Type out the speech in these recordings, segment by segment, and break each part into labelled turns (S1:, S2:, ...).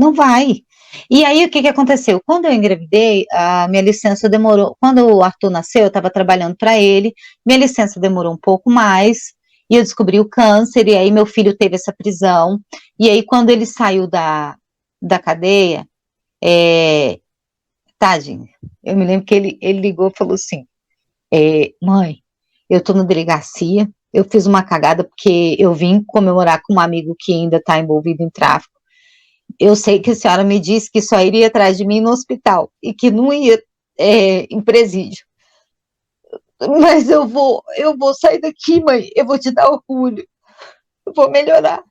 S1: não vai. E aí, o que aconteceu? Quando eu engravidei, a minha licença demorou. Quando o Arthur nasceu, eu estava trabalhando para ele, minha licença demorou um pouco mais, e eu descobri o câncer, e aí meu filho teve essa prisão. E aí, quando ele saiu da cadeia, tadinho, eu me lembro que ele ligou e falou assim: mãe, eu tô na delegacia, eu fiz uma cagada porque eu vim comemorar com um amigo que ainda está envolvido em tráfico. Eu sei que a senhora me disse que só iria atrás de mim no hospital e que não ia em presídio. Mas eu vou sair daqui, mãe, eu vou te dar orgulho, eu vou melhorar.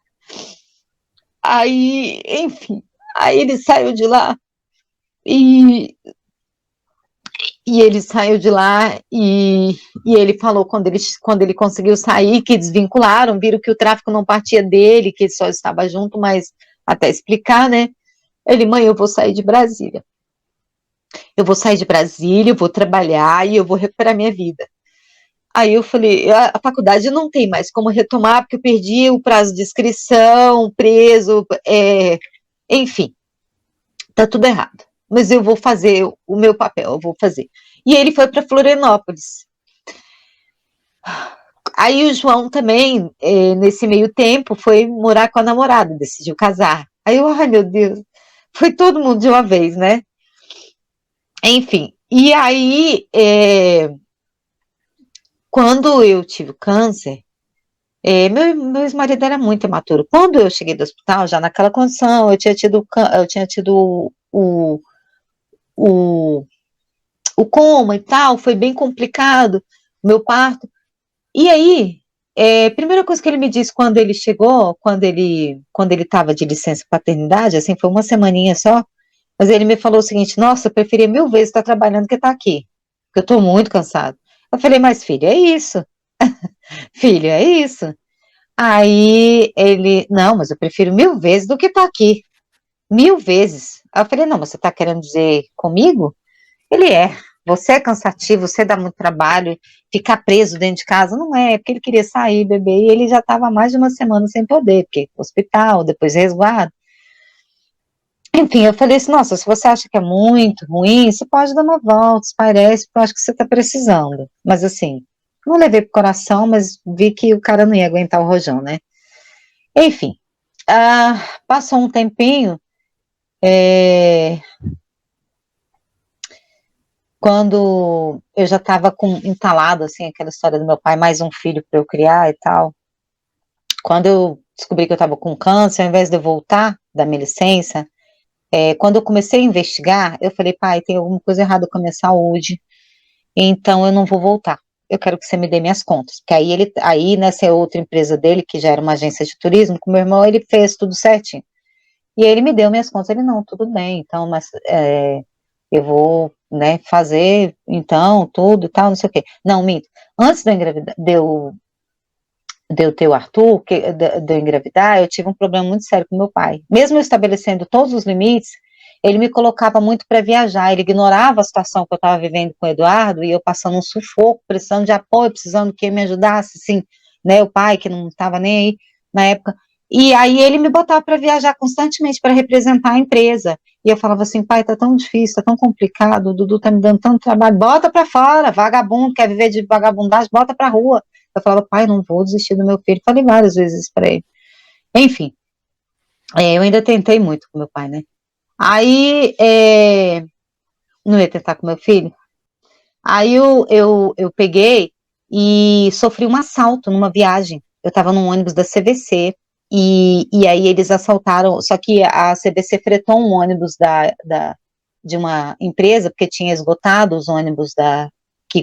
S1: Aí, enfim, aí ele saiu de lá e ele saiu de lá e ele falou quando ele conseguiu sair, que desvincularam, viram que o tráfico não partia dele, que ele só estava junto, mas até explicar, né? Ele, mãe, eu vou sair de Brasília. Eu vou sair de Brasília, eu vou trabalhar e eu vou recuperar minha vida. Aí eu falei, a faculdade não tem mais como retomar, porque eu perdi o prazo de inscrição, preso, enfim, tá tudo errado. Mas eu vou fazer o meu papel, eu vou fazer. E ele foi para Florianópolis. Aí o João também, nesse meio tempo, foi morar com a namorada, decidiu casar. Aí eu, ai meu Deus, foi todo mundo de uma vez, né? Enfim, e aí, quando eu tive câncer, meu ex-marido era muito imaturo. Quando eu cheguei do hospital, já naquela condição, eu tinha tido o, o coma e tal, foi bem complicado, meu parto. E aí, primeira coisa que ele me disse quando ele chegou, quando ele estava de licença paternidade, assim, foi uma semaninha só, mas ele me falou o seguinte: nossa, eu preferia 1000 vezes estar trabalhando que estar aqui, porque eu estou muito cansado. Eu falei, mas filho, é isso. Filho, é isso. Aí ele, não, mas eu prefiro 1000 vezes do que estar aqui. 1000 vezes. Aí eu falei, não, mas você está querendo dizer comigo? Ele você é cansativo, você dá muito trabalho, ficar preso dentro de casa, não porque ele queria sair, beber, e ele já estava mais de uma semana sem poder, porque hospital, depois resguardo. Enfim, eu falei assim, nossa, se você acha que é muito ruim, você pode dar uma volta, parece, porque eu acho que você está precisando. Mas assim, não levei pro coração, mas vi que o cara não ia aguentar o rojão, né? Enfim, passou um tempinho, quando eu já estava entalado, assim, aquela história do meu pai, mais um filho para eu criar e tal. Quando eu descobri que eu estava com câncer, ao invés de eu voltar da minha licença, quando eu comecei a investigar, eu falei, pai, tem alguma coisa errada com a minha saúde, então eu não vou voltar. Eu quero que você me dê minhas contas. Porque aí nessa outra empresa dele, que já era uma agência de turismo, com meu irmão, ele fez tudo certinho. E aí ele me deu minhas contas, ele, não, tudo bem, então, mas eu vou, né, fazer, então, tudo e tal, não sei o quê. Não, minto. Antes de eu engravidar, de eu ter o Arthur, de eu engravidar, eu tive um problema muito sério com meu pai. Mesmo eu estabelecendo todos os limites, ele me colocava muito para viajar, ele ignorava a situação que eu estava vivendo com o Eduardo, e eu passando um sufoco, precisando de apoio, precisando que ele me ajudasse, assim, né, o pai que não estava nem aí na época, e aí ele me botava para viajar constantemente para representar a empresa, e eu falava assim, pai, tá tão difícil, tá tão complicado, o Dudu tá me dando tanto trabalho, bota para fora, vagabundo, quer viver de vagabundagem, bota pra rua. Eu falava, pai, não vou desistir do meu filho. Falei várias vezes para ele. Enfim, eu ainda tentei muito com meu pai, né? Aí, não ia tentar com meu filho. Aí eu peguei e sofri um assalto numa viagem. Eu estava num ônibus da CVC e aí eles assaltaram, só que a CVC fretou um ônibus de uma empresa, porque tinha esgotado os ônibus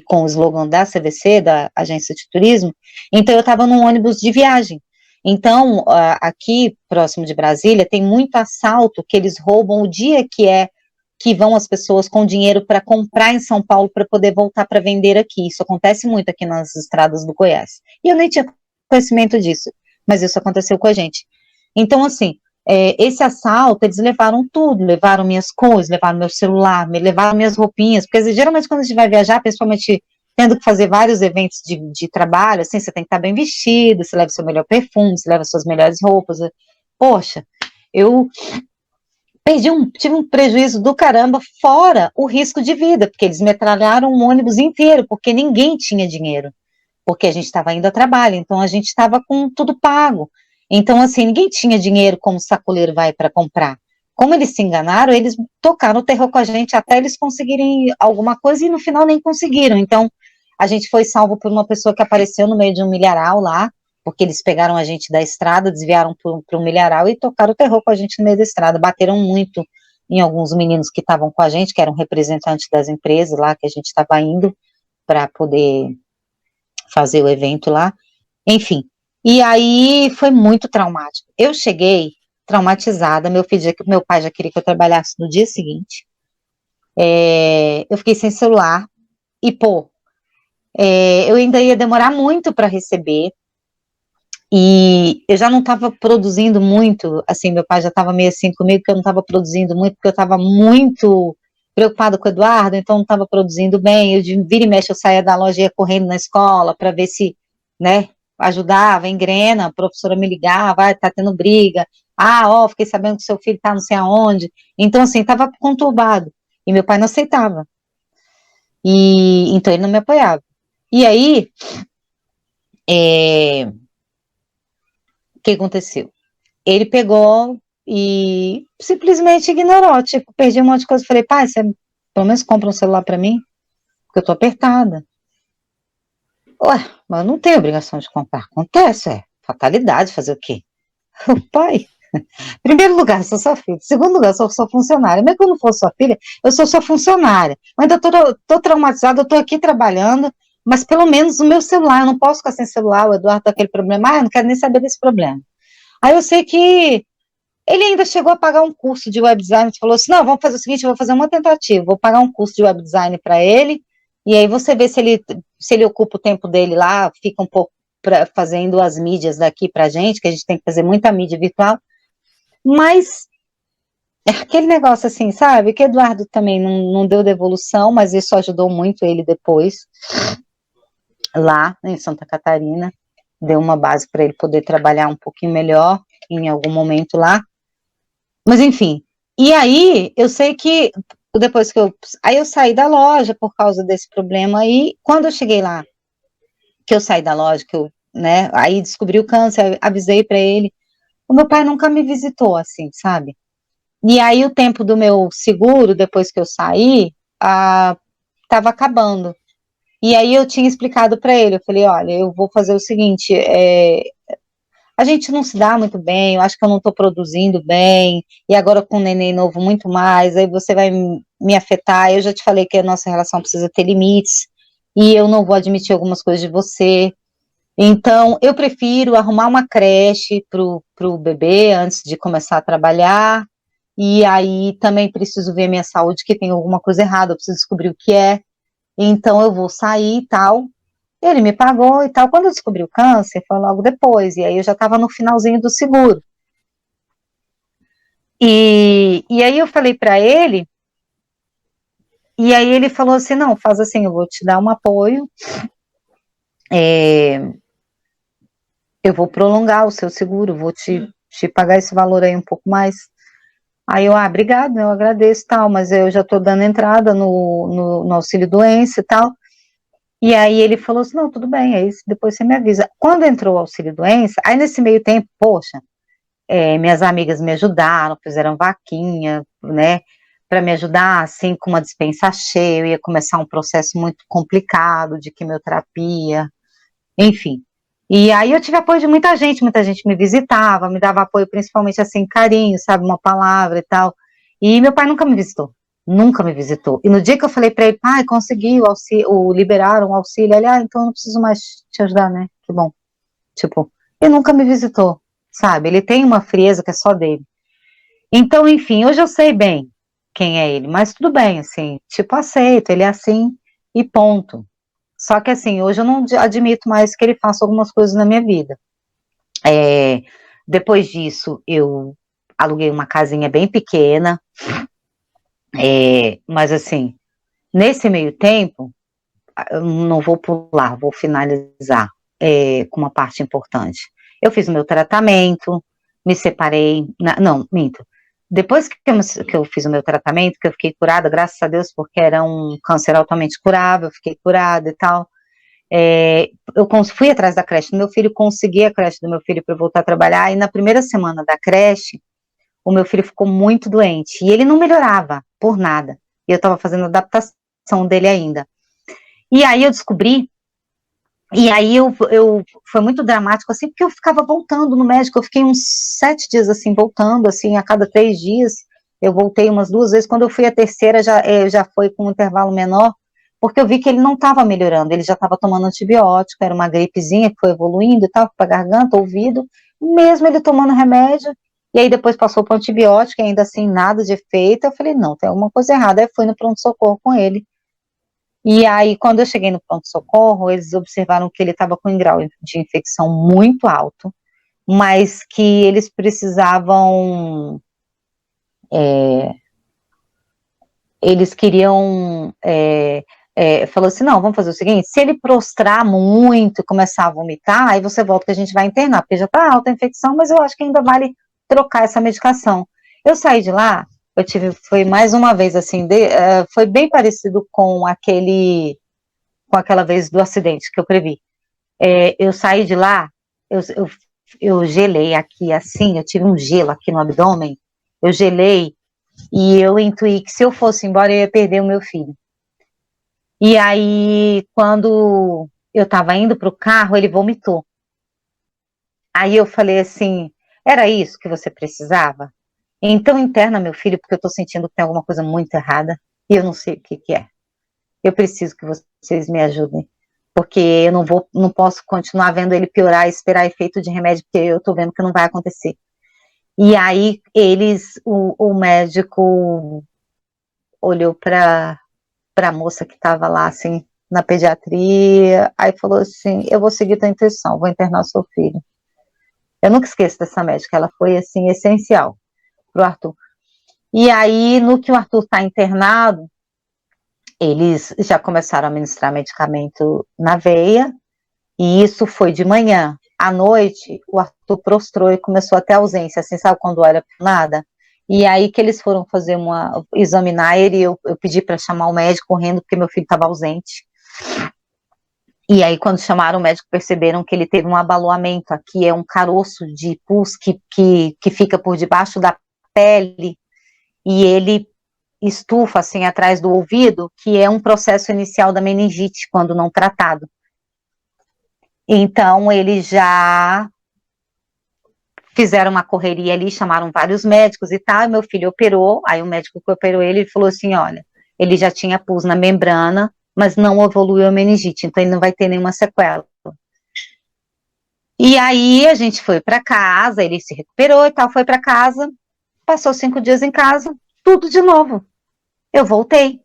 S1: com o slogan da CVC, da agência de turismo, então eu estava num ônibus de viagem. Então, aqui, próximo de Brasília, tem muito assalto que eles roubam o dia que vão as pessoas com dinheiro para comprar em São Paulo para poder voltar para vender aqui. Isso acontece muito aqui nas estradas do Goiás. E eu nem tinha conhecimento disso, mas isso aconteceu com a gente. Então, assim, esse assalto, eles levaram tudo, levaram minhas coisas, levaram meu celular, levaram minhas roupinhas, porque geralmente quando a gente vai viajar, principalmente tendo que fazer vários eventos de trabalho, assim, você tem que estar bem vestido, você leva o seu melhor perfume, você leva suas melhores roupas. Poxa, eu tive um prejuízo do caramba, fora o risco de vida, porque eles metralharam um ônibus inteiro, porque ninguém tinha dinheiro, porque a gente estava indo a trabalho, então a gente estava com tudo pago. Então, assim, ninguém tinha dinheiro como o sacoleiro vai para comprar. Como eles se enganaram, eles tocaram o terror com a gente até eles conseguirem alguma coisa e no final nem conseguiram. Então, a gente foi salvo por uma pessoa que apareceu no meio de um milharal lá, porque eles pegaram a gente da estrada, desviaram para um milharal e tocaram o terror com a gente no meio da estrada. Bateram muito em alguns meninos que estavam com a gente, que eram representantes das empresas lá que a gente estava indo para poder fazer o evento lá. Enfim, e aí foi muito traumático. Eu cheguei traumatizada, meu pai já queria que eu trabalhasse no dia seguinte. Eu fiquei sem celular e, pô, eu ainda ia demorar muito para receber. E eu já não estava produzindo muito, assim, meu pai já estava meio assim comigo, que eu não estava produzindo muito, porque eu estava muito preocupada com o Eduardo, então não estava produzindo bem. Eu de vira e mexe, eu saía da loja e ia correndo na escola para ver se, né, ajudava, engrena, a professora me ligava, tá tendo briga, ó, fiquei sabendo que seu filho tá não sei aonde. Então, assim, estava conturbado. E meu pai não aceitava. E então ele não me apoiava. E aí, o que aconteceu? Ele pegou e simplesmente ignorou, tipo, perdi um monte de coisa. Falei, pai, você pelo menos compra um celular para mim? Porque eu tô apertada. Ué, mas eu não tenho obrigação de comprar. Acontece, fatalidade, fazer o quê? Pai, primeiro lugar, eu sou sua filha. Segundo lugar, eu sou sua funcionária. Mesmo que eu não for sua filha, eu sou sua funcionária. Eu ainda tô traumatizada, eu tô aqui trabalhando, mas pelo menos o meu celular, eu não posso ficar sem celular, o Eduardo tá aquele problema, eu não quero nem saber desse problema. Aí eu sei que ele ainda chegou a pagar um curso de web design, falou assim, não, vamos fazer o seguinte, eu vou fazer uma tentativa, vou pagar um curso de web design para ele, e aí você vê se ele ocupa o tempo dele lá, fica um pouco fazendo as mídias daqui pra gente, que a gente tem que fazer muita mídia virtual, mas é aquele negócio assim, sabe, que Eduardo também não deu devolução, mas isso ajudou muito ele depois, lá em Santa Catarina, deu uma base para ele poder trabalhar um pouquinho melhor em algum momento lá. Mas enfim, e aí eu sei que depois que aí eu saí da loja por causa desse problema aí, quando eu cheguei lá, que eu saí da loja, que eu, né, aí descobri o câncer, avisei para ele, o meu pai nunca me visitou assim, sabe? E aí o tempo do meu seguro, depois que eu saí, tava acabando. E aí eu tinha explicado para ele, eu falei, olha, eu vou fazer o seguinte, a gente não se dá muito bem, eu acho que eu não estou produzindo bem, e agora com o neném novo muito mais, aí você vai me afetar, eu já te falei que a nossa relação precisa ter limites, e eu não vou admitir algumas coisas de você, então eu prefiro arrumar uma creche pro bebê antes de começar a trabalhar, e aí também preciso ver minha saúde, que tem alguma coisa errada, eu preciso descobrir o que é, então eu vou sair e tal. Ele me pagou e tal. Quando eu descobri o câncer, foi logo depois. E aí eu já estava no finalzinho do seguro. E aí eu falei para ele, e aí ele falou assim, não, faz assim, eu vou te dar um apoio, eu vou prolongar o seu seguro, vou te pagar esse valor aí um pouco mais. Aí eu, obrigado, eu agradeço e tal, mas eu já estou dando entrada no auxílio doença e tal. E aí ele falou assim, não, tudo bem, aí depois você me avisa. Quando entrou o auxílio doença, aí nesse meio tempo, poxa, minhas amigas me ajudaram, fizeram vaquinha, né, para me ajudar, assim, com uma despensa cheia, eu ia começar um processo muito complicado de quimioterapia, enfim. E aí eu tive apoio de muita gente me visitava, me dava apoio principalmente, assim, carinho, sabe, uma palavra e tal. E meu pai nunca me visitou, nunca me visitou. E no dia que eu falei para ele, pai, consegui o auxílio, liberaram o auxílio, ele, então eu não preciso mais te ajudar, né, que bom. Tipo, ele nunca me visitou, sabe? Ele tem uma frieza que é só dele. Então, enfim, hoje eu sei bem quem é ele, mas tudo bem, assim, tipo, aceito, ele é assim e ponto. Só que, assim, hoje eu não admito mais que ele faça algumas coisas na minha vida. Depois disso, eu aluguei uma casinha bem pequena, mas, assim, nesse meio tempo, eu não vou pular, vou finalizar com uma parte importante. Eu fiz o meu tratamento, me separei, não, minto. depois que eu fiz o meu tratamento, que eu fiquei curada, graças a Deus, porque era um câncer altamente curável, eu fiquei curada e tal, eu fui atrás da creche do meu filho, consegui a creche do meu filho para eu voltar a trabalhar, e na primeira semana da creche, o meu filho ficou muito doente, e ele não melhorava por nada, e eu estava fazendo adaptação dele ainda. E aí eu descobri, e aí foi muito dramático, assim, porque eu ficava voltando no médico, eu fiquei uns 7 dias, assim, voltando, assim, a cada 3 dias, eu voltei umas 2 vezes, quando eu fui a terceira, já foi com um intervalo menor, porque eu vi que ele não estava melhorando, ele já estava tomando antibiótico, era uma gripezinha que foi evoluindo e tal, para garganta, ouvido, mesmo ele tomando remédio, e aí depois passou para antibiótico, e ainda assim, nada de efeito, eu falei, não, tem alguma coisa errada, aí fui no pronto-socorro com ele, e aí, quando eu cheguei no pronto-socorro, eles observaram que ele estava com um grau de infecção muito alto, mas que eles precisavam, eles queriam, falou assim, não, vamos fazer o seguinte, se ele prostrar muito e começar a vomitar, aí você volta que a gente vai internar, porque já está alta a infecção, mas eu acho que ainda vale trocar essa medicação. Eu saí de lá, foi mais uma vez assim, foi bem parecido com aquela vez do acidente que eu previ. Eu saí de lá, eu, eu, eu gelei aqui assim, eu tive um gelo aqui no abdômen, eu gelei e eu intuí que se eu fosse embora eu ia perder o meu filho. E aí, quando eu estava indo para o carro, ele vomitou. Aí eu falei assim, era isso que você precisava? Então interna meu filho, porque eu estou sentindo que tem alguma coisa muito errada e eu não sei o que que é. Eu preciso que vocês me ajudem, porque eu não posso continuar vendo ele piorar e esperar efeito de remédio, porque eu tô vendo que não vai acontecer. E aí o médico olhou para a moça que estava lá, assim, na pediatria, aí falou assim, eu vou seguir tua intuição, vou internar o seu filho. Eu nunca esqueço dessa médica, ela foi, assim, essencial pro Arthur. E aí, no que o Arthur está internado, eles já começaram a administrar medicamento na veia, e isso foi de manhã. À noite, o Arthur prostrou e começou a ter ausência, assim, sabe quando olha para nada? E aí que eles foram examinar ele, eu pedi para chamar o médico correndo, porque meu filho estava ausente. E aí, quando chamaram o médico, perceberam que ele teve um abaloamento aqui, é um caroço de pus que fica por debaixo da pele, e ele estufa, assim, atrás do ouvido, que é um processo inicial da meningite, quando não tratado. Então, eles já fizeram uma correria ali, chamaram vários médicos e tal, e meu filho operou, aí o médico que operou ele falou assim, olha, ele já tinha pus na membrana, mas não evoluiu a meningite, então ele não vai ter nenhuma sequela. E aí a gente foi para casa, ele se recuperou e tal, foi para casa, passou 5 dias em casa, tudo de novo. Eu voltei.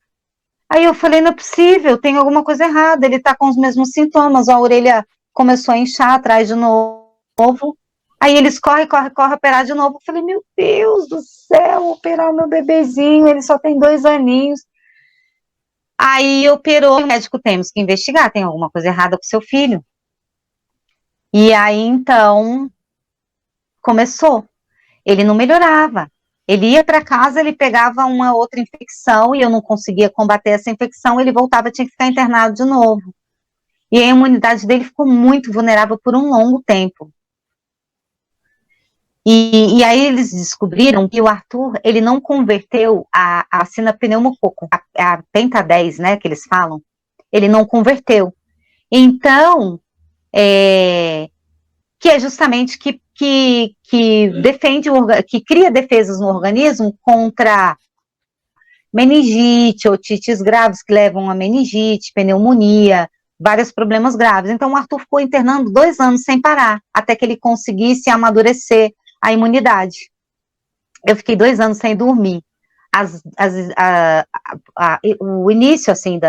S1: Aí eu falei, não é possível, tem alguma coisa errada, ele tá com os mesmos sintomas, a orelha começou a inchar atrás de novo, aí eles correm, operar de novo, eu falei, meu Deus do céu, operar o meu bebezinho, ele só tem 2 aninhos, aí operou, o médico, temos que investigar, tem alguma coisa errada com seu filho, e aí então, começou, ele não melhorava, ele ia para casa, ele pegava uma outra infecção, e eu não conseguia combater essa infecção, ele voltava, tinha que ficar internado de novo. E a imunidade dele ficou muito vulnerável por um longo tempo. E aí eles descobriram que o Arthur, ele não converteu a vacina pneumococo, a Penta 10, né, que eles falam, ele não converteu. Então, que é justamente que defende, que cria defesas no organismo contra meningite, otites graves que levam a meningite, pneumonia, vários problemas graves. Então, o Arthur ficou internando 2 anos sem parar, até que ele conseguisse amadurecer a imunidade. Eu fiquei 2 anos sem dormir. O início, assim,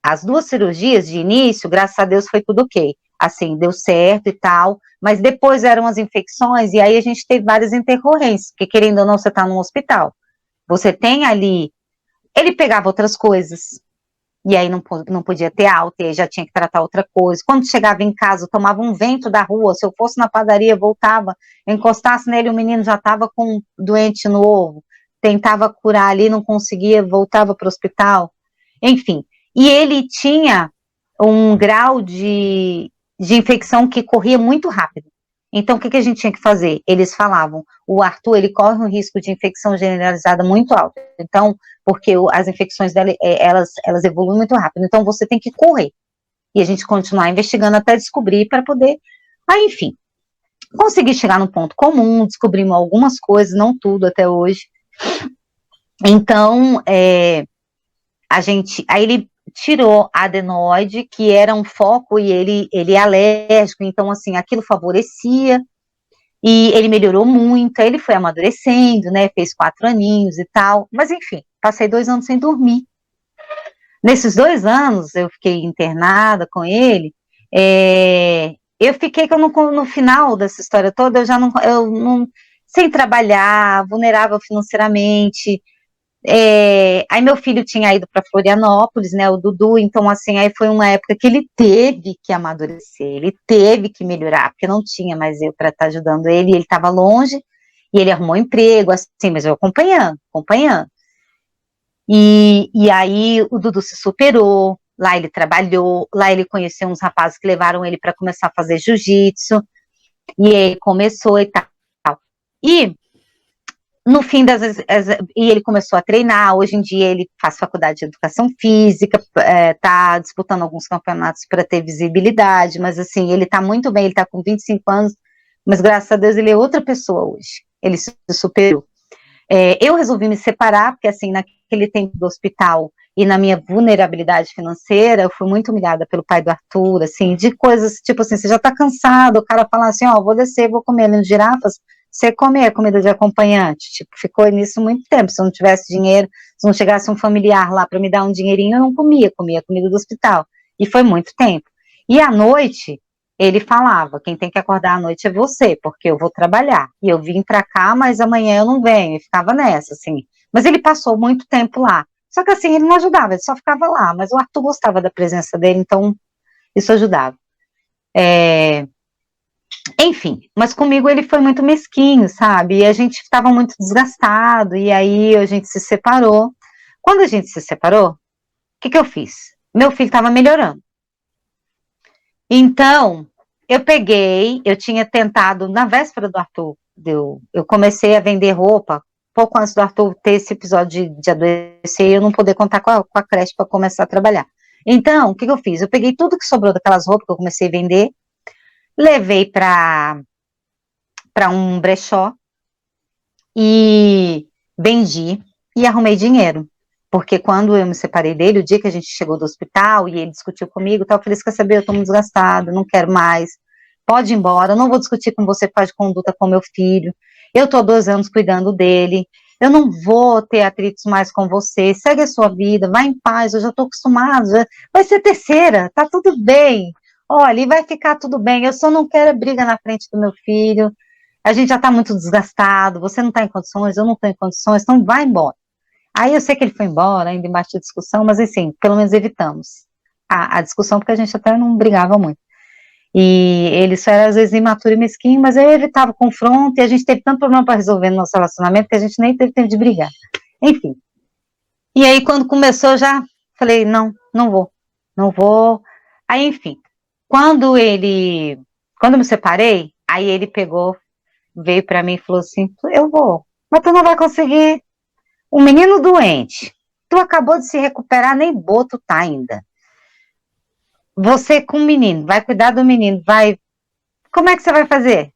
S1: as 2 cirurgias de início, graças a Deus, foi tudo ok. Assim, deu certo e tal, mas depois eram as infecções, e aí a gente teve várias intercorrências, porque querendo ou não, você está num hospital. Você tem ali, ele pegava outras coisas, e aí não podia ter alta, e aí já tinha que tratar outra coisa. Quando chegava em casa, eu tomava um vento da rua, se eu fosse na padaria, voltava, eu encostasse nele, o menino já estava com doente no ovo, tentava curar ali, não conseguia, voltava para o hospital, enfim. E ele tinha um grau de infecção que corria muito rápido. Então, o que a gente tinha que fazer? Eles falavam, o Arthur, ele corre um risco de infecção generalizada muito alto. Então, porque as infecções dela, elas evoluem muito rápido. Então, você tem que correr. E a gente continuar investigando até descobrir para poder... Aí, enfim, consegui chegar no ponto comum, descobrimos algumas coisas, não tudo até hoje. Então, aí ele tirou a adenoide, que era um foco, e ele é alérgico, então, assim, aquilo favorecia, e ele melhorou muito, aí ele foi amadurecendo, né, fez 4 aninhos e tal, mas enfim, passei 2 anos sem dormir. Nesses 2 anos, eu fiquei internada com ele, eu fiquei, no final dessa história toda, eu não, sem trabalhar, vulnerável financeiramente. Aí meu filho tinha ido para Florianópolis, né, o Dudu, então assim, aí foi uma época que ele teve que amadurecer, ele teve que melhorar, porque não tinha mais eu para estar ajudando ele, ele estava longe, e ele arrumou um emprego, assim, mas eu acompanhando. E aí o Dudu se superou, lá ele trabalhou, lá ele conheceu uns rapazes que levaram ele para começar a fazer jiu-jitsu, e ele começou e tal. E no fim e ele começou a treinar, hoje em dia ele faz faculdade de educação física, tá disputando alguns campeonatos para ter visibilidade, mas assim, ele tá muito bem, ele tá com 25 anos, mas graças a Deus ele é outra pessoa hoje, ele se superou. Eu resolvi me separar, porque assim, naquele tempo do hospital e na minha vulnerabilidade financeira, eu fui muito humilhada pelo pai do Arthur, assim, de coisas, tipo assim, você já tá cansado, o cara fala assim, ó, vou descer, vou comer ali nos girafas, você come a comida de acompanhante, tipo, ficou nisso muito tempo, se eu não tivesse dinheiro, se não chegasse um familiar lá para me dar um dinheirinho, eu não comia comida do hospital, e foi muito tempo. E à noite, ele falava, quem tem que acordar à noite é você, porque eu vou trabalhar, e eu vim para cá, mas amanhã eu não venho, e ficava nessa, assim, mas ele passou muito tempo lá, só que assim, ele não ajudava, ele só ficava lá, mas o Arthur gostava da presença dele, então isso ajudava. Enfim, mas comigo ele foi muito mesquinho, sabe? E a gente estava muito desgastado, e aí a gente se separou. Quando a gente se separou, o que eu fiz? Meu filho estava melhorando. Então, eu tinha tentado, na véspera do Arthur, eu comecei a vender roupa, pouco antes do Arthur ter esse episódio de adoecer, eu não poder contar com a creche para começar a trabalhar. Então, o que eu fiz? Eu peguei tudo que sobrou daquelas roupas que eu comecei a vender, levei para um brechó e vendi e arrumei dinheiro. Porque quando eu me separei dele, o dia que a gente chegou do hospital e ele discutiu comigo, tal, eu falei, quer saber, eu tô muito desgastado, não quero mais, pode ir embora, eu não vou discutir com você por causa de conduta com meu filho, eu tô há 2 anos cuidando dele, eu não vou ter atritos mais com você, segue a sua vida, vai em paz, eu já tô acostumado, vai ser terceira, tá tudo bem, olha, e vai ficar tudo bem, eu só não quero briga na frente do meu filho, a gente já tá muito desgastado, você não tá em condições, eu não tô em condições, então vai embora. Aí eu sei que ele foi embora, ainda embaixo de discussão, mas assim, pelo menos evitamos a discussão, porque a gente até não brigava muito. E ele só era às vezes imaturo e mesquinho, mas eu evitava o confronto, e a gente teve tanto problema para resolver no nosso relacionamento, que a gente nem teve tempo de brigar. Enfim. E aí quando começou, eu já falei, não vou, não vou. Aí, enfim, quando eu me separei, aí ele veio para mim e falou assim, eu vou, mas tu não vai conseguir. Um menino doente, tu acabou de se recuperar, nem boto tá ainda. Você com o menino, vai cuidar do menino, como é que você vai fazer?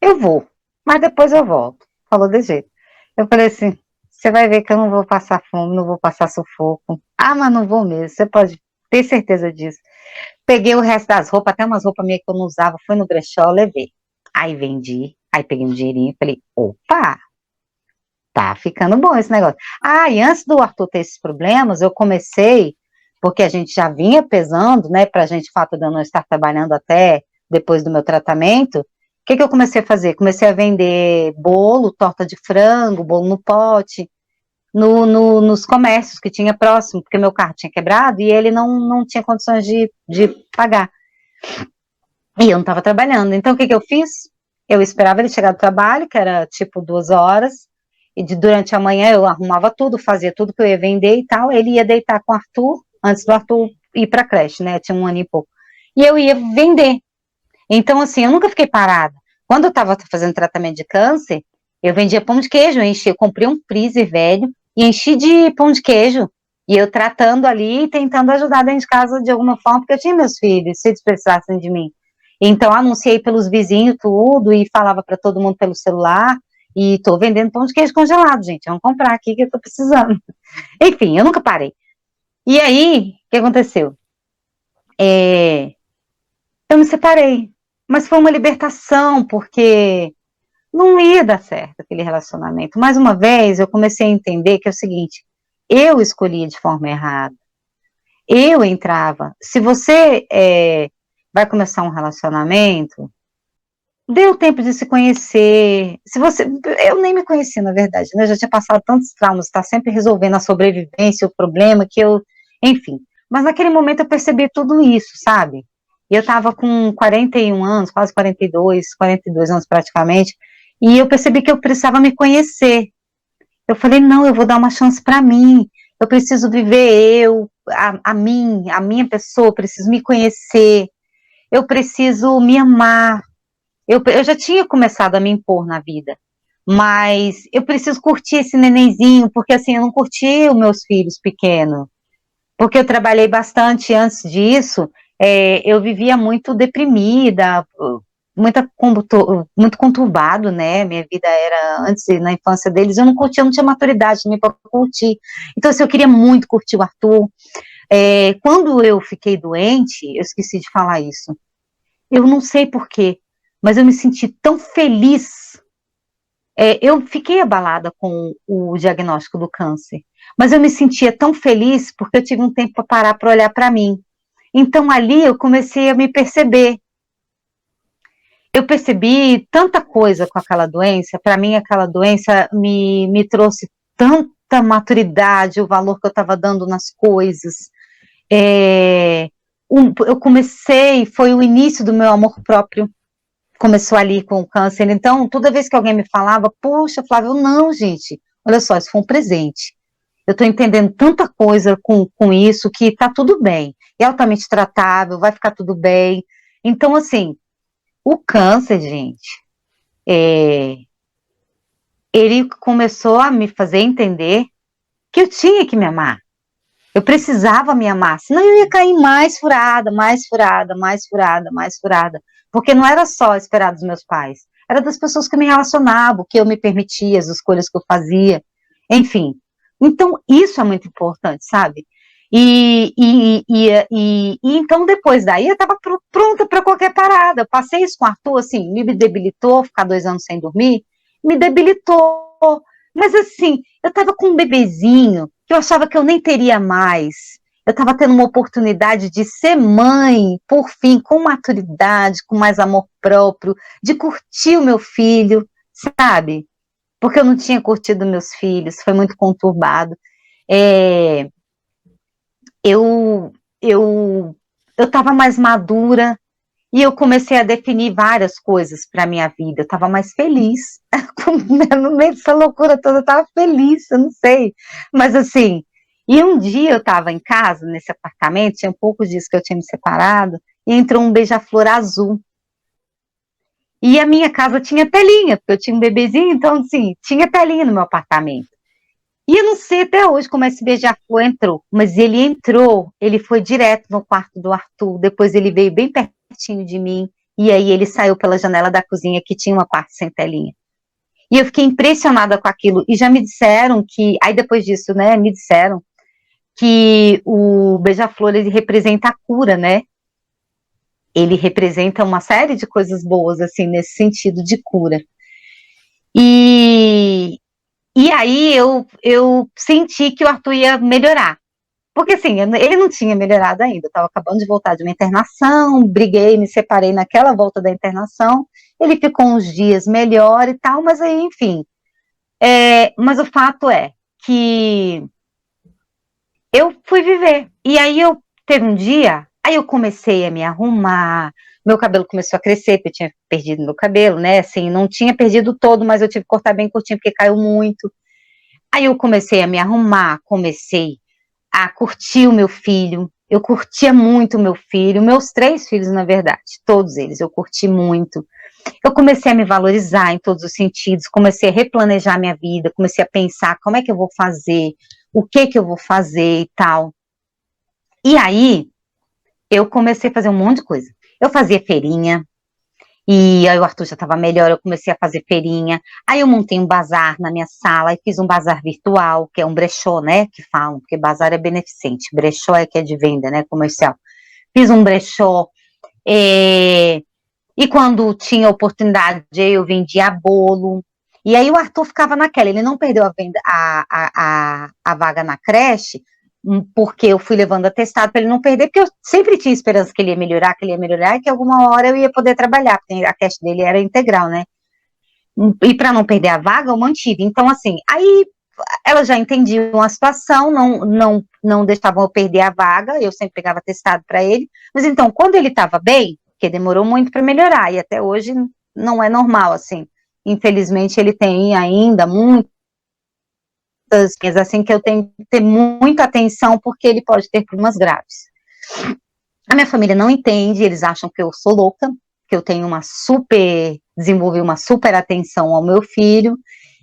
S1: Eu vou, mas depois eu volto. Falou desse jeito. Eu falei assim, você vai ver que eu não vou passar fome, não vou passar sufoco. Ah, mas não vou mesmo, você pode ter certeza disso. Peguei o resto das roupas, até umas roupas minhas que eu não usava, fui no brechó, levei. Aí vendi, aí peguei um dinheirinho e falei, opa, tá ficando bom esse negócio. Ah, e antes do Arthur ter esses problemas, eu comecei, porque a gente já vinha pesando, né, pra gente, o fato de eu não estar trabalhando até depois do meu tratamento, o que eu comecei a fazer? Comecei a vender bolo, torta de frango, bolo no pote, nos comércios que tinha próximo, porque meu carro tinha quebrado e ele não tinha condições de pagar. E eu não estava trabalhando. Então, o que eu fiz? Eu esperava ele chegar do trabalho, que era tipo 2 horas, e durante a manhã eu arrumava tudo, fazia tudo que eu ia vender e tal. Ele ia deitar com o Arthur, antes do Arthur ir para a creche, né? Tinha 1 ano e pouco. E eu ia vender. Então, assim, eu nunca fiquei parada. Quando eu estava fazendo tratamento de câncer, eu vendia pão de queijo, eu comprei um freezer velho e enchi de pão de queijo. E eu tratando ali e tentando ajudar dentro de casa de alguma forma, porque eu tinha meus filhos, se eles precisassem de mim. Então, anunciei pelos vizinhos tudo e falava para todo mundo pelo celular. E tô vendendo pão de queijo congelado, gente. Vamos comprar aqui que eu tô precisando. Enfim, eu nunca parei. E aí, o que aconteceu? Eu me separei. Mas foi uma libertação, porque não ia dar certo aquele relacionamento. Mais uma vez, eu comecei a entender que é o seguinte: eu escolhia de forma errada. Eu entrava. Se você vai começar um relacionamento, dê o tempo de se conhecer. Se você, eu nem me conhecia, na verdade, né? Eu já tinha passado tantos traumas, está sempre resolvendo a sobrevivência, o problema, enfim. Mas naquele momento eu percebi tudo isso, sabe? E eu estava com 41 anos, quase 42 anos praticamente, e eu percebi que eu precisava me conhecer. Eu falei, não, eu vou dar uma chance para mim, eu preciso viver a minha pessoa, eu preciso me conhecer, eu preciso me amar. Eu já tinha começado a me impor na vida, mas eu preciso curtir esse nenenzinho, porque assim, eu não curti os meus filhos pequenos, porque eu trabalhei bastante antes disso, eu vivia muito deprimida, muito conturbado, né? Minha vida era, antes, na infância deles, eu não curtia, eu não tinha maturidade nem para curtir. Então, assim, eu queria muito curtir o Arthur. Quando eu fiquei doente, eu esqueci de falar isso, eu não sei porquê, mas eu me senti tão feliz. Eu fiquei abalada com o diagnóstico do câncer, mas eu me sentia tão feliz porque eu tive um tempo para parar para olhar para mim. Então ali eu comecei a me perceber. Eu percebi tanta coisa com aquela doença. Para mim, aquela doença me trouxe tanta maturidade, o valor que eu estava dando nas coisas. Eu comecei, foi o início do meu amor próprio. Começou ali com o câncer. Então, toda vez que alguém me falava, puxa, Flávia, eu não, gente, olha só, isso foi um presente. Eu estou entendendo tanta coisa com isso que está tudo bem. É altamente tratável, vai ficar tudo bem. Então, assim, o câncer, gente, ele começou a me fazer entender que eu tinha que me amar. Eu precisava me amar, senão eu ia cair mais furada, mais furada, mais furada, mais furada. Porque não era só esperar dos meus pais, era das pessoas que me relacionavam, que eu me permitia, as escolhas que eu fazia, enfim. Então, isso é muito importante, sabe? E então, depois daí, eu estava pronta para qualquer parada. Eu passei isso com o Arthur, assim, me debilitou, ficar 2 anos sem dormir, me debilitou. Mas, assim, eu estava com um bebezinho que eu achava que eu nem teria mais. Eu estava tendo uma oportunidade de ser mãe, por fim, com maturidade, com mais amor próprio, de curtir o meu filho, sabe? Porque eu não tinha curtido meus filhos, foi muito conturbado. É, eu eu estava mais madura e eu comecei a definir várias coisas para minha vida. Eu estava mais feliz no meio dessa loucura toda. Eu estava feliz, eu não sei, mas assim. E um dia eu estava em casa nesse apartamento, tinha poucos dias que eu tinha me separado, e entrou um beija-flor azul. E a minha casa tinha telinha, porque eu tinha um bebezinho, então assim, tinha telinha no meu apartamento. E eu não sei até hoje como esse beija-flor entrou, mas ele entrou, ele foi direto no quarto do Arthur, depois ele veio bem pertinho de mim, e aí ele saiu pela janela da cozinha que tinha uma parte sem telinha. E eu fiquei impressionada com aquilo, e já me disseram que, aí depois disso, né, me disseram que o beija-flor, ele representa a cura, né? Ele representa uma série de coisas boas, assim, nesse sentido de cura. E aí eu senti que o Arthur ia melhorar. Porque assim, ele não tinha melhorado ainda, eu estava acabando de voltar de uma internação, briguei, me separei naquela volta da internação, ele ficou uns dias melhor e tal, mas aí, enfim. Mas o fato é que eu fui viver. E aí teve um dia, aí eu comecei a me arrumar, meu cabelo começou a crescer, porque eu tinha perdido meu cabelo, né? Assim, não tinha perdido todo, mas eu tive que cortar bem curtinho, porque caiu muito. Aí eu comecei a me arrumar, comecei a curtir o meu filho. Eu curtia muito o meu filho, meus 3 filhos, na verdade, todos eles, eu curti muito. Eu comecei a me valorizar em todos os sentidos, comecei a replanejar minha vida, comecei a pensar como é que eu vou fazer, o que que eu vou fazer e tal. E aí, eu comecei a fazer um monte de coisa. Eu fazia feirinha, e aí o Arthur já estava melhor, eu comecei a fazer feirinha. Aí eu montei um bazar na minha sala e fiz um bazar virtual, que é um brechó, né, que falam, porque bazar é beneficente, brechó é que é de venda, né, comercial. Fiz um brechó, e quando tinha oportunidade, eu vendia bolo. E aí o Arthur ficava naquela, ele não perdeu a vaga na creche, porque eu fui levando atestado para ele não perder, porque eu sempre tinha esperança que ele ia melhorar, e que alguma hora eu ia poder trabalhar, porque a creche dele era integral, né? E para não perder a vaga, eu mantive. Então, assim, aí elas já entendiam a situação, não deixavam eu perder a vaga, eu sempre pegava atestado para ele. Mas então, quando ele estava bem, porque demorou muito para melhorar, e até hoje não é normal, assim. Infelizmente, ele tem ainda muitas coisas assim que eu tenho que ter muita atenção, porque ele pode ter problemas graves. A minha família não entende, eles acham que eu sou louca, que eu tenho desenvolvi uma super atenção ao meu filho,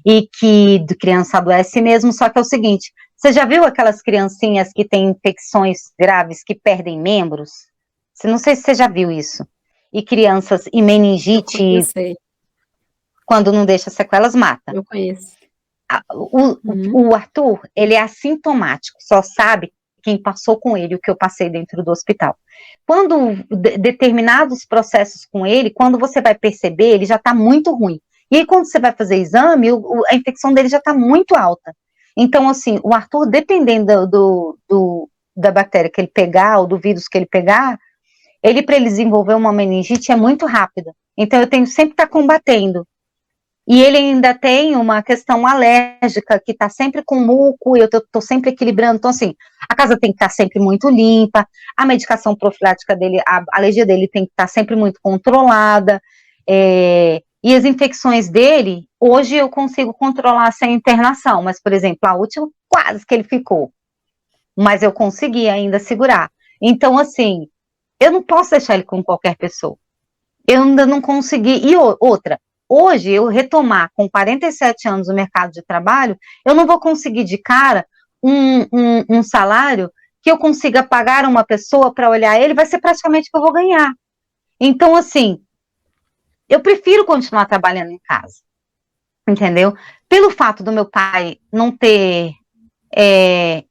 S1: e que de criança adoece mesmo, só que é o seguinte, você já viu aquelas criancinhas que têm infecções graves que perdem membros? Não sei se você já viu isso. E crianças e meningite,
S2: Eu sei.
S1: quando não deixa sequelas, mata.
S2: Eu conheço.
S1: O Arthur, ele é assintomático, só sabe quem passou com ele o que eu passei dentro do hospital. Quando determinados processos com ele, quando você vai perceber, ele já está muito ruim. E aí, quando você vai fazer exame, a infecção dele já está muito alta. Então, assim, o Arthur, dependendo da bactéria que ele pegar, ou do vírus que ele pegar, para ele desenvolver uma meningite é muito rápida. Então, eu tenho sempre que estar combatendo. E ele ainda tem uma questão alérgica, que está sempre com muco, e eu estou sempre equilibrando. Então, assim, a casa tem que estar sempre muito limpa, a medicação profilática dele, a alergia dele tem que estar sempre muito controlada, e as infecções dele, hoje eu consigo controlar sem internação, mas, por exemplo, a última quase que ele ficou, mas eu consegui ainda segurar. Então, assim, eu não posso deixar ele com qualquer pessoa. Eu ainda não consegui. E outra, hoje eu retomar com 47 anos o mercado de trabalho, eu não vou conseguir de cara um salário que eu consiga pagar uma pessoa para olhar ele, vai ser praticamente o que eu vou ganhar. Então, assim, eu prefiro continuar trabalhando em casa, entendeu? Pelo fato do meu pai não ter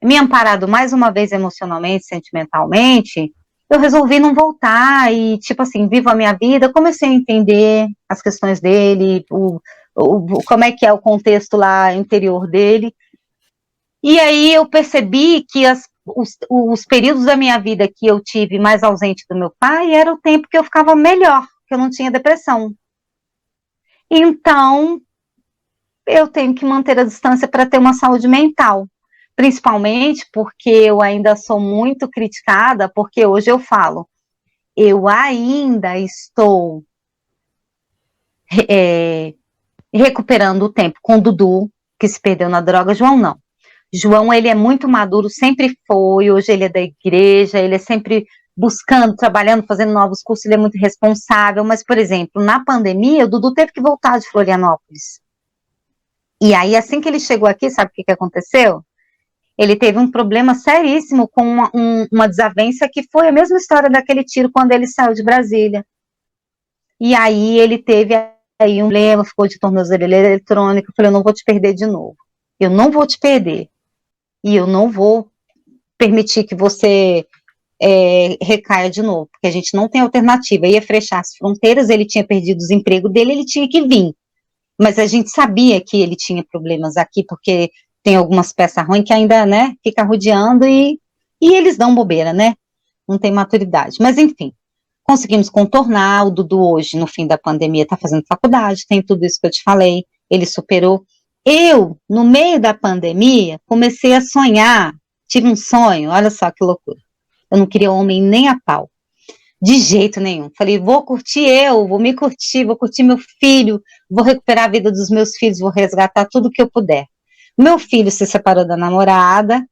S1: me amparado mais uma vez emocionalmente, sentimentalmente, eu resolvi não voltar e, tipo assim, vivo a minha vida, comecei a entender as questões dele, como é que é o contexto lá interior dele, e aí eu percebi que os períodos da minha vida que eu tive mais ausente do meu pai era o tempo que eu ficava melhor, que eu não tinha depressão. Então, eu tenho que manter a distância para ter uma saúde mental. Principalmente porque eu ainda sou muito criticada, porque hoje eu falo, eu ainda estou recuperando o tempo com o Dudu, que se perdeu na droga. João não. João, ele é muito maduro, sempre foi, hoje ele é da igreja, ele é sempre buscando, trabalhando, fazendo novos cursos, ele é muito responsável, mas, por exemplo, na pandemia, o Dudu teve que voltar de Florianópolis. E aí, assim que ele chegou aqui, sabe o que aconteceu? Ele teve um problema seríssimo com uma desavença, que foi a mesma história daquele tiro quando ele saiu de Brasília. E aí ele teve aí um problema, ficou de tornozeleira eletrônica. Eu falei, eu não vou te perder de novo. Eu não vou te perder. E eu não vou permitir que você recaia de novo, porque a gente não tem alternativa. Ia fechar as fronteiras, ele tinha perdido o emprego dele, ele tinha que vir. Mas a gente sabia que ele tinha problemas aqui, porque tem algumas peças ruins que ainda, né, fica rodeando e eles dão bobeira, né? Não tem maturidade. Mas, enfim, conseguimos contornar. O Dudu hoje, no fim da pandemia, está fazendo faculdade, tem tudo isso que eu te falei, ele superou. Eu, no meio da pandemia, comecei a sonhar, tive um sonho, olha só que loucura. Eu não queria homem nem a pau, de jeito nenhum. Falei, vou curtir eu, vou me curtir, vou curtir meu filho, vou recuperar a vida dos meus filhos, vou resgatar tudo que eu puder. Meu filho se separou da namorada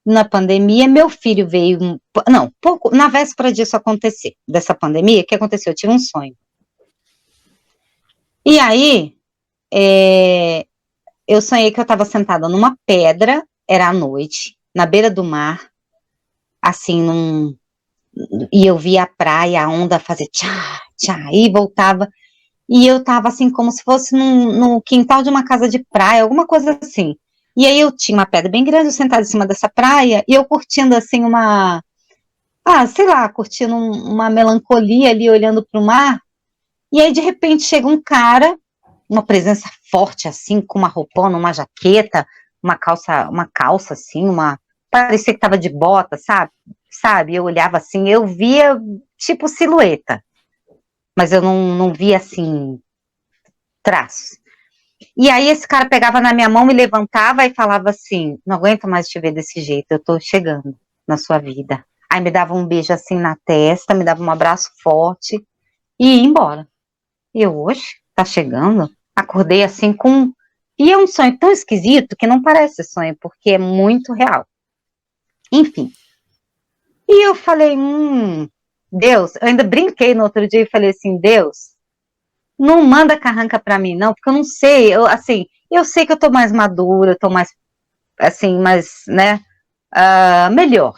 S1: na pandemia, meu filho veio, não, pouco, na véspera disso acontecer, dessa pandemia, o que aconteceu? Eu tive um sonho. E aí, eu sonhei que eu estava sentada numa pedra, era à noite, na beira do mar, assim, e eu via a praia, a onda fazer tchá, tchá, e voltava, e eu estava assim, como se fosse no quintal de uma casa de praia, alguma coisa assim. E aí eu tinha uma pedra bem grande, eu sentada em cima dessa praia, e eu curtindo assim sei lá, curtindo uma melancolia ali, olhando para o mar, e aí de repente chega um cara, uma presença forte assim, com uma roupona, uma jaqueta, uma calça assim, parecia que tava de bota, sabe? Eu olhava assim, eu via tipo silhueta, mas eu não via assim traços. E aí esse cara pegava na minha mão, me levantava e falava assim: não aguento mais te ver desse jeito, eu tô chegando na sua vida. Aí me dava um beijo assim na testa, me dava um abraço forte e ia embora. E eu, hoje, tá chegando? Acordei assim com. E é um sonho tão esquisito que não parece sonho, porque é muito real. Enfim. E eu falei, Deus, eu ainda brinquei no outro dia e falei assim, Deus, não manda carranca pra mim, não, porque eu não sei, eu sei que eu tô mais madura, eu tô mais, assim, mais, né, melhor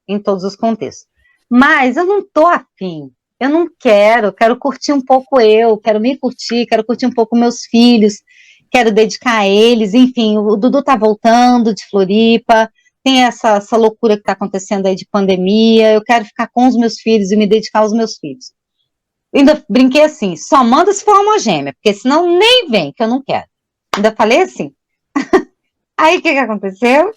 S1: em todos os contextos. Mas eu não tô afim, eu não quero curtir um pouco eu, quero me curtir, quero curtir um pouco meus filhos, quero dedicar a eles, enfim, o Dudu tá voltando de Floripa, tem essa loucura que tá acontecendo aí de pandemia, eu quero ficar com os meus filhos e me dedicar aos meus filhos. Eu ainda brinquei assim, só manda se for uma gêmea, porque senão nem vem, que eu não quero. Ainda falei assim. Aí o que aconteceu?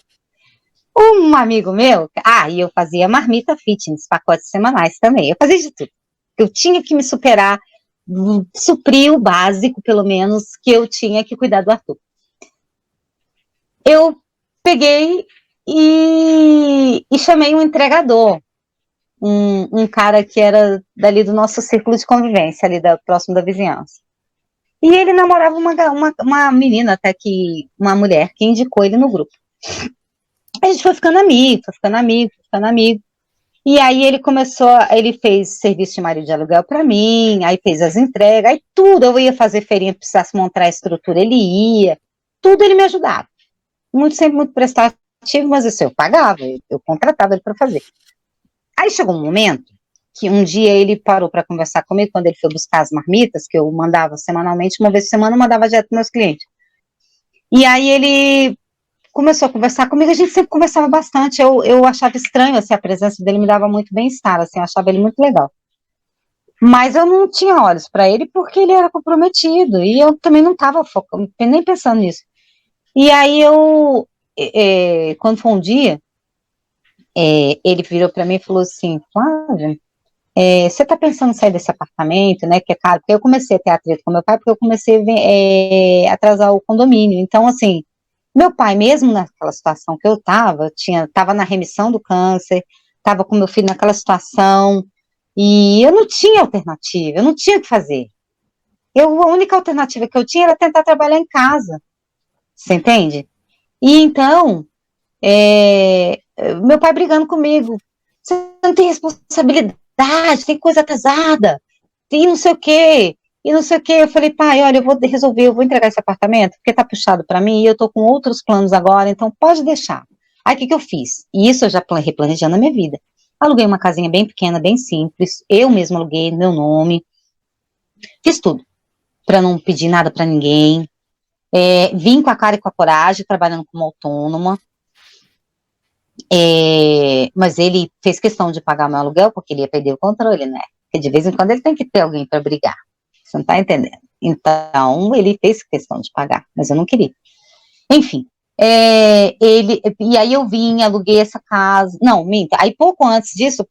S1: Um amigo meu, e eu fazia marmita fitness, pacotes semanais também, eu fazia de tudo. Eu tinha que me superar, suprir o básico, pelo menos, que eu tinha que cuidar do Arthur. Eu peguei e chamei um entregador, um cara que era dali do nosso círculo de convivência, ali próximo da vizinhança. E ele namorava uma menina, até que, uma mulher, que indicou ele no grupo. A gente foi ficando amigo, foi ficando amigo, foi ficando amigo. E aí ele fez serviço de marido de aluguel para mim, aí fez as entregas, aí tudo, eu ia fazer feirinha, precisasse montar a estrutura, ele ia, tudo ele me ajudava. Sempre muito prestativo, mas isso eu pagava, eu contratava ele para fazer. Aí chegou um momento que um dia ele parou para conversar comigo, quando ele foi buscar as marmitas, que eu mandava semanalmente, uma vez por semana eu mandava direto para meus clientes. E aí ele começou a conversar comigo, a gente sempre conversava bastante, eu achava estranho, assim, a presença dele me dava muito bem-estar, assim, eu achava ele muito legal. Mas eu não tinha olhos para ele porque ele era comprometido, e eu também não estava focando, nem pensando nisso. E aí quando foi um dia, ele virou para mim e falou assim, Flávia, você está pensando em sair desse apartamento, né, que é caro? Porque eu comecei a ter atrito com meu pai, porque eu comecei a atrasar o condomínio. Então, assim, meu pai, mesmo naquela situação que eu estava na remissão do câncer, estava com meu filho naquela situação, e eu não tinha alternativa, eu não tinha o que fazer. A única alternativa que eu tinha era tentar trabalhar em casa, você entende? E então, meu pai brigando comigo, você não tem responsabilidade, tem coisa atrasada, e não sei o quê, e não sei o quê. Eu falei, pai, olha, eu vou resolver, eu vou entregar esse apartamento, porque tá puxado para mim, e eu tô com outros planos agora, então pode deixar. Aí o que eu fiz? E isso eu já replanejando a minha vida. Aluguei uma casinha bem pequena, bem simples, eu mesma aluguei no meu nome, fiz tudo, para não pedir nada para ninguém, vim com a cara e com a coragem, trabalhando como autônoma, mas ele fez questão de pagar meu aluguel, porque ele ia perder o controle, né? Porque de vez em quando ele tem que ter alguém para brigar. Você não tá entendendo? Então, ele fez questão de pagar, mas eu não queria. Enfim, e aí eu vim, aluguei essa casa. Não, minta. Aí pouco antes disso,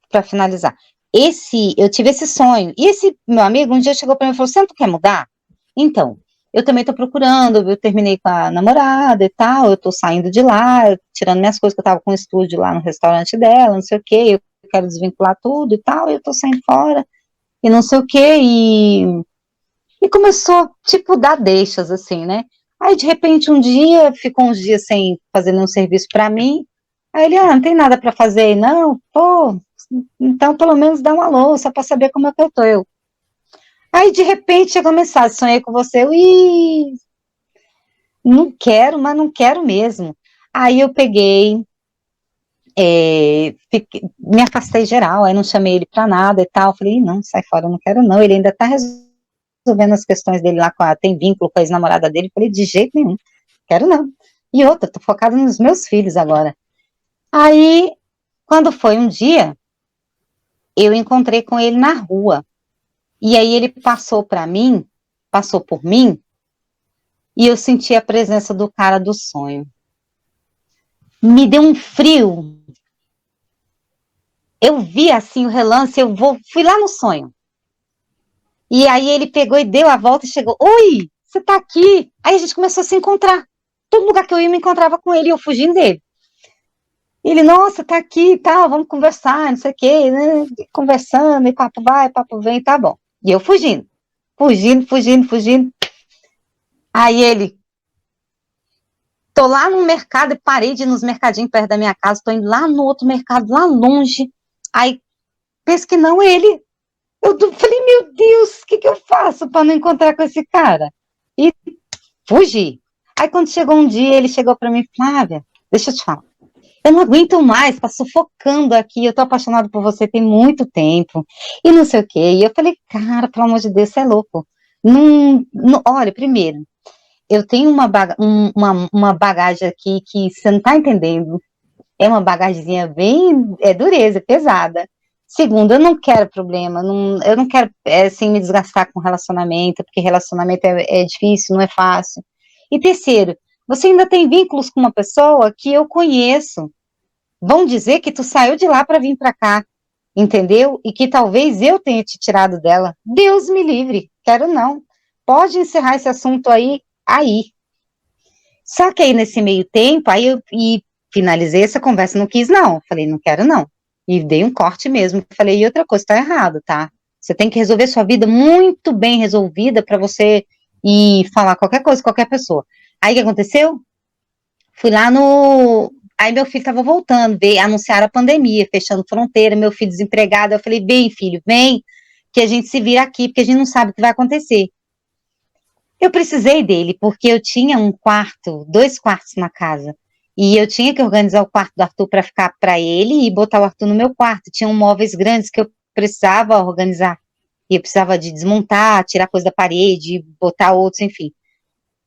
S1: para finalizar, eu tive esse sonho. E esse meu amigo um dia chegou para mim e falou: você não quer mudar? Então, eu também tô procurando, eu terminei com a namorada e tal, eu tô saindo de lá, tirando minhas coisas, que eu tava com o estúdio lá no restaurante dela, não sei o quê, eu quero desvincular tudo e tal, eu tô saindo fora, e não sei o quê, e começou, tipo, dar deixas, assim, né? Aí, de repente, um dia, ficou uns dias sem fazer nenhum serviço pra mim, aí ele, não tem nada pra fazer aí, não? Pô, então pelo menos dá um alô, só pra saber como é que eu tô, Aí, de repente, chegou a mensagem, sonhei com você, não quero, mas não quero mesmo. Aí eu peguei, me afastei geral, aí não chamei ele pra nada e tal. Falei, não, sai fora, eu não quero não. Ele ainda tá resolvendo as questões dele lá, tem vínculo com a ex-namorada dele. Falei, de jeito nenhum, quero não. E outra, tô focada nos meus filhos agora. Aí, quando foi um dia, eu encontrei com ele na rua. E aí ele passou por mim, e eu senti a presença do cara do sonho. Me deu um frio. Eu vi assim o relance, fui lá no sonho. E aí ele pegou e deu a volta e chegou, oi, você tá aqui? Aí a gente começou a se encontrar. Todo lugar que eu ia, me encontrava com ele, eu fugindo dele. Ele, nossa, tá aqui e tal, vamos conversar, não sei o quê, né? Conversando, e papo vai, papo vem, tá bom. E eu fugindo. Aí ele, tô lá no mercado, parei de ir nos mercadinhos perto da minha casa, tô indo lá no outro mercado, lá longe. Aí, penso que não, ele. Falei, meu Deus, o que, que eu faço para não encontrar com esse cara? E fugi. Aí quando chegou um dia, ele chegou para mim, Flávia, deixa eu te falar. Eu não aguento mais, tá sufocando aqui, eu tô apaixonado por você tem muito tempo, e não sei o quê. E eu falei, cara, pelo amor de Deus, você é louco. Olha, primeiro, eu tenho uma bagagem aqui que você não tá entendendo. É uma bagagemzinha bem, dureza, pesada. Segundo, eu não quero problema, eu não quero, assim, me desgastar com relacionamento, porque relacionamento é difícil, não é fácil. E terceiro, você ainda tem vínculos com uma pessoa que eu conheço. Vão dizer que tu saiu de lá para vir para cá, entendeu? E que talvez eu tenha te tirado dela. Deus me livre, quero não. Pode encerrar esse assunto aí. Só que aí, nesse meio tempo, finalizei essa conversa, não quis não, falei, não quero não, e dei um corte mesmo, falei, e outra coisa, tá errado, tá? Você tem que resolver sua vida muito bem resolvida para você ir falar qualquer coisa, qualquer pessoa. Aí, o que aconteceu? Fui lá Aí meu filho tava voltando, anunciaram a pandemia, fechando fronteira, meu filho desempregado, eu falei, vem filho, vem, que a gente se vira aqui, porque a gente não sabe o que vai acontecer. Eu precisei dele, porque eu tinha dois quartos na casa. E eu tinha que organizar o quarto do Arthur para ficar para ele e botar o Arthur no meu quarto. Tinham móveis grandes que eu precisava organizar. E eu precisava de desmontar, tirar coisa da parede, botar outros, enfim.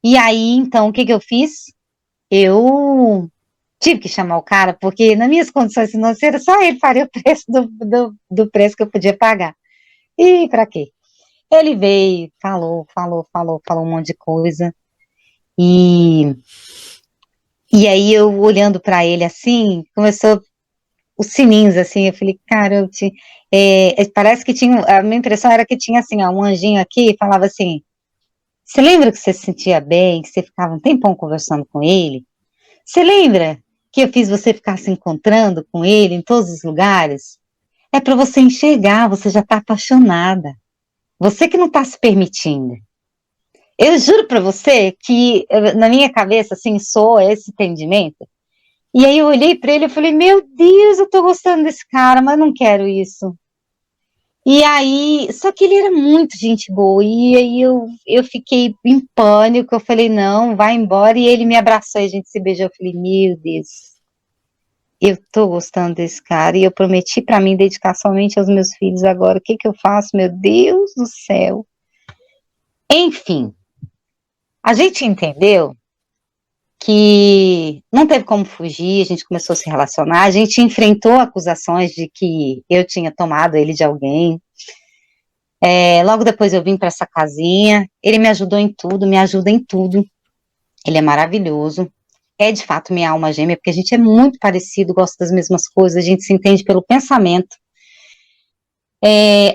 S1: E aí, então, o que que eu fiz? Eu tive que chamar o cara, porque nas minhas condições financeiras, só ele faria o preço do preço que eu podia pagar. E para quê? Ele veio, falou um monte de coisa. E, e aí eu olhando para ele assim, começou os sininhos assim, eu falei, cara, parece que tinha, a minha impressão era que tinha assim, ó, um anjinho aqui e falava assim, você lembra que você se sentia bem, que você ficava um tempão conversando com ele? Você lembra que eu fiz você ficar se encontrando com ele em todos os lugares? É para você enxergar, você já está apaixonada. Você que não está se permitindo. Eu juro para você que na minha cabeça, assim, soa esse entendimento. E aí eu olhei para ele e falei, meu Deus, eu tô gostando desse cara, mas não quero isso. E aí, só que ele era muito gente boa, e aí eu fiquei em pânico, eu falei, não, vai embora, e ele me abraçou, e a gente se beijou, eu falei, meu Deus, eu tô gostando desse cara, e eu prometi para mim dedicar somente aos meus filhos agora, o que que eu faço, meu Deus do céu. Enfim, a gente entendeu que não teve como fugir, a gente começou a se relacionar, a gente enfrentou acusações de que eu tinha tomado ele de alguém. Logo depois eu vim para essa casinha, ele me ajudou em tudo, me ajuda em tudo, ele é maravilhoso, é de fato minha alma gêmea, porque a gente é muito parecido, gosta das mesmas coisas, a gente se entende pelo pensamento,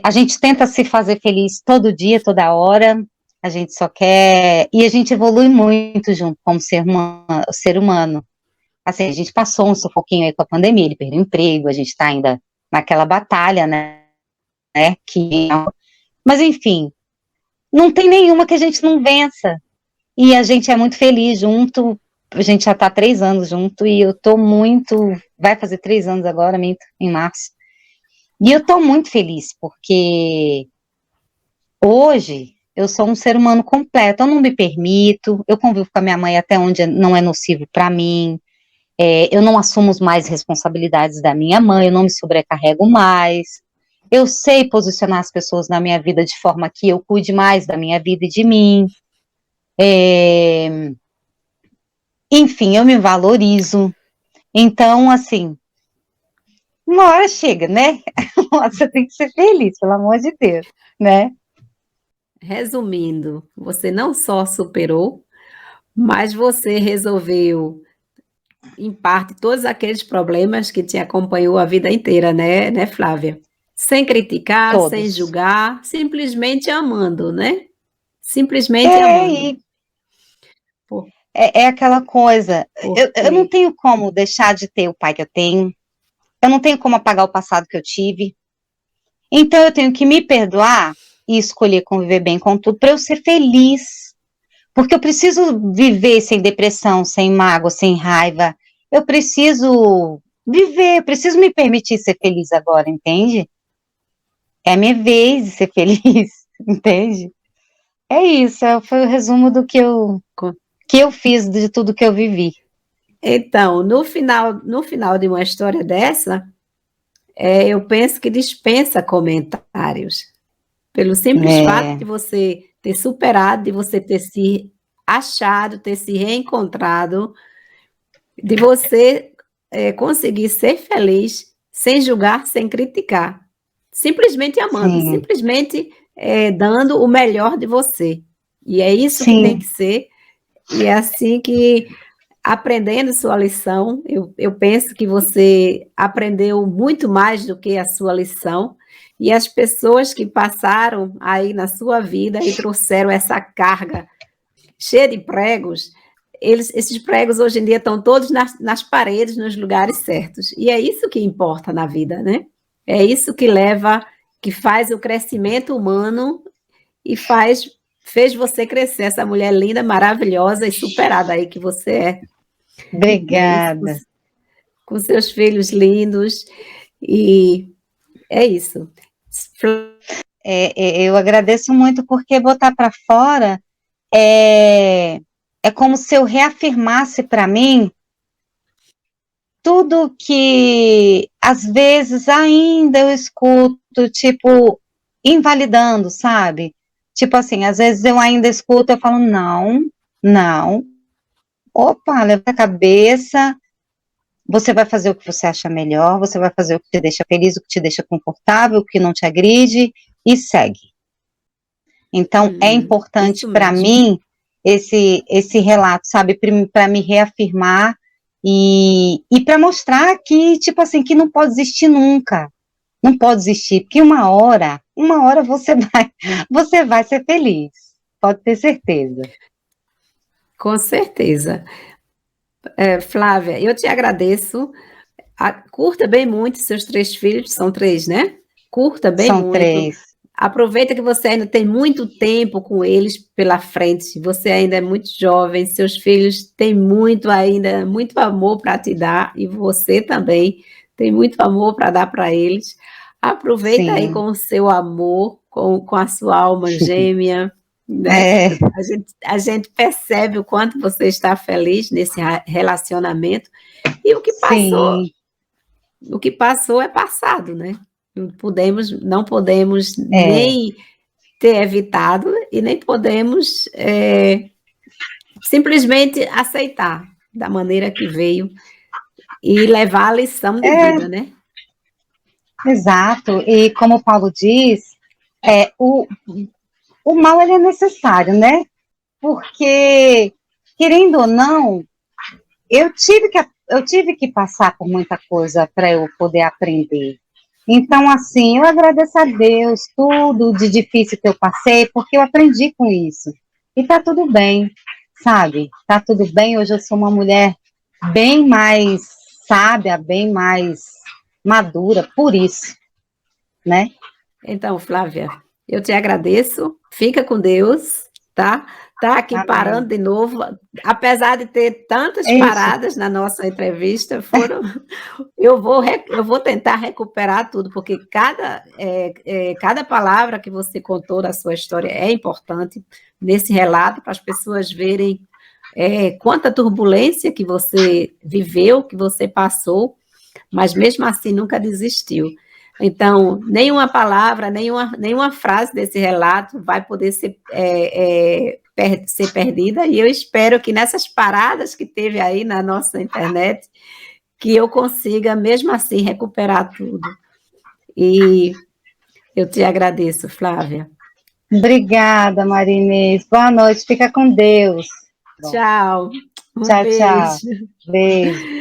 S1: a gente tenta se fazer feliz todo dia, toda hora, A gente só quer, e a gente evolui muito junto como ser humano. Assim, a gente passou um sufoquinho aí com a pandemia, ele perdeu o emprego, a gente está ainda naquela batalha, né, mas enfim, não tem nenhuma que a gente não vença, e a gente é muito feliz junto, a gente já está 3 anos junto, e eu tô muito, vai fazer 3 anos agora, minto, em março, e eu tô muito feliz, porque hoje eu sou um ser humano completo, eu não me permito, eu convivo com a minha mãe até onde não é nocivo para mim, eu não assumo mais responsabilidades da minha mãe, eu não me sobrecarrego mais, eu sei posicionar as pessoas na minha vida de forma que eu cuide mais da minha vida e de mim, enfim, eu me valorizo, então, assim, uma hora chega, né? Você tem que ser feliz, pelo amor de Deus, né?
S2: Resumindo, você não só superou, mas você resolveu, em parte, todos aqueles problemas que te acompanhou a vida inteira, né, Flávia? Sem criticar, sem
S1: Todos.
S2: julgar, simplesmente amando, né? Simplesmente amando.
S1: E é aquela coisa, eu não
S2: Porque
S1: tenho como deixar de ter o pai que eu não tenho como apagar o passado que eu tive, então eu tenho que me perdoar e escolher conviver bem com tudo para eu ser feliz, porque eu preciso viver sem depressão, sem mágoa, sem raiva, eu preciso viver, eu preciso me permitir ser feliz agora, entende? É a minha vez de ser feliz, entende? É isso, foi o resumo do que eu fiz de tudo que eu vivi.
S2: então, no final de uma história dessa, eu penso que dispensa comentários. Pelo simples fato
S1: É,
S2: de você ter superado, de você ter se achado, ter se reencontrado, de você conseguir ser feliz sem julgar, sem criticar. Simplesmente amando,
S1: sim,
S2: simplesmente dando o melhor de você. E é isso que tem
S1: sim,
S2: que ser, e é assim que, aprendendo sua lição, eu penso que você aprendeu muito mais do que a sua lição, e as pessoas que passaram aí na sua vida e trouxeram essa carga cheia de pregos, esses pregos hoje em dia estão todos nas paredes, nos lugares certos. E é isso que importa na vida, né? É isso que leva, que faz o crescimento humano e fez você crescer, essa mulher linda, maravilhosa e superada aí que você é. Não é isso?
S1: obrigada.
S2: Com seus filhos lindos, e é isso.
S1: Eu agradeço muito porque botar para fora é, é como se eu reafirmasse para mim tudo que às vezes ainda eu escuto, tipo, invalidando, sabe? Tipo assim, às vezes eu ainda escuto, eu falo, não, não, opa, levanta a cabeça, você vai fazer o que você acha melhor, você vai fazer o que te deixa feliz, o que te deixa confortável, o que não te agride, e segue. Então, é importante
S2: Isso
S1: para
S2: mesmo.
S1: mim esse relato, sabe, para me reafirmar e para mostrar que, tipo assim, que não pode existir nunca, não pode existir, porque uma hora você vai ser feliz, pode ter certeza.
S2: Com certeza. Flávia, eu te agradeço. Curta bem muito seus 3 filhos, são 3, né? Curta bem
S1: São
S2: muito.
S1: 3.
S2: Aproveita que você ainda tem muito tempo com eles pela frente. Você ainda é muito jovem, seus filhos têm muito ainda, muito amor para te dar, e você também tem muito amor para dar para eles. Aproveita aí com
S1: Sim.
S2: o seu amor, com a sua alma gêmea, né?
S1: É,
S2: A gente percebe o quanto você está feliz nesse relacionamento, e
S1: sim,
S2: o que passou é passado, né? Não podemos
S1: é.
S2: nem ter evitado e nem podemos simplesmente aceitar da maneira que veio e levar a lição de
S1: É,
S2: vida, né?
S1: exato. E como o Paulo diz, é, o mal ele é necessário, né? Porque, querendo ou não, eu tive que passar por muita coisa para eu poder aprender. Então, assim, eu agradeço a Deus tudo de difícil que eu passei, porque eu aprendi com isso. E tá tudo bem, sabe? Tá tudo bem. Hoje eu sou uma mulher bem mais sábia, bem mais madura, por isso, né?
S2: Então, Flávia, eu te agradeço. Fica com Deus, tá? Tá aqui
S1: Amém.
S2: parando de novo. Apesar de ter tantas
S1: É isso.
S2: paradas na nossa entrevista, eu vou tentar recuperar tudo, porque cada palavra que você contou da sua história é importante nesse relato para as pessoas verem quanta turbulência que você viveu, que você passou, mas mesmo assim nunca desistiu. Então, nenhuma palavra, nenhuma frase desse relato vai poder ser perdida, e eu espero que nessas paradas que teve aí na nossa internet, que eu consiga, mesmo assim, recuperar tudo. E eu te agradeço, Flávia.
S1: Obrigada, Marinês. Boa noite. Fica com Deus. Bom,
S2: Tchau. Um
S1: tchau, tchau.
S2: beijo.
S1: Beijo.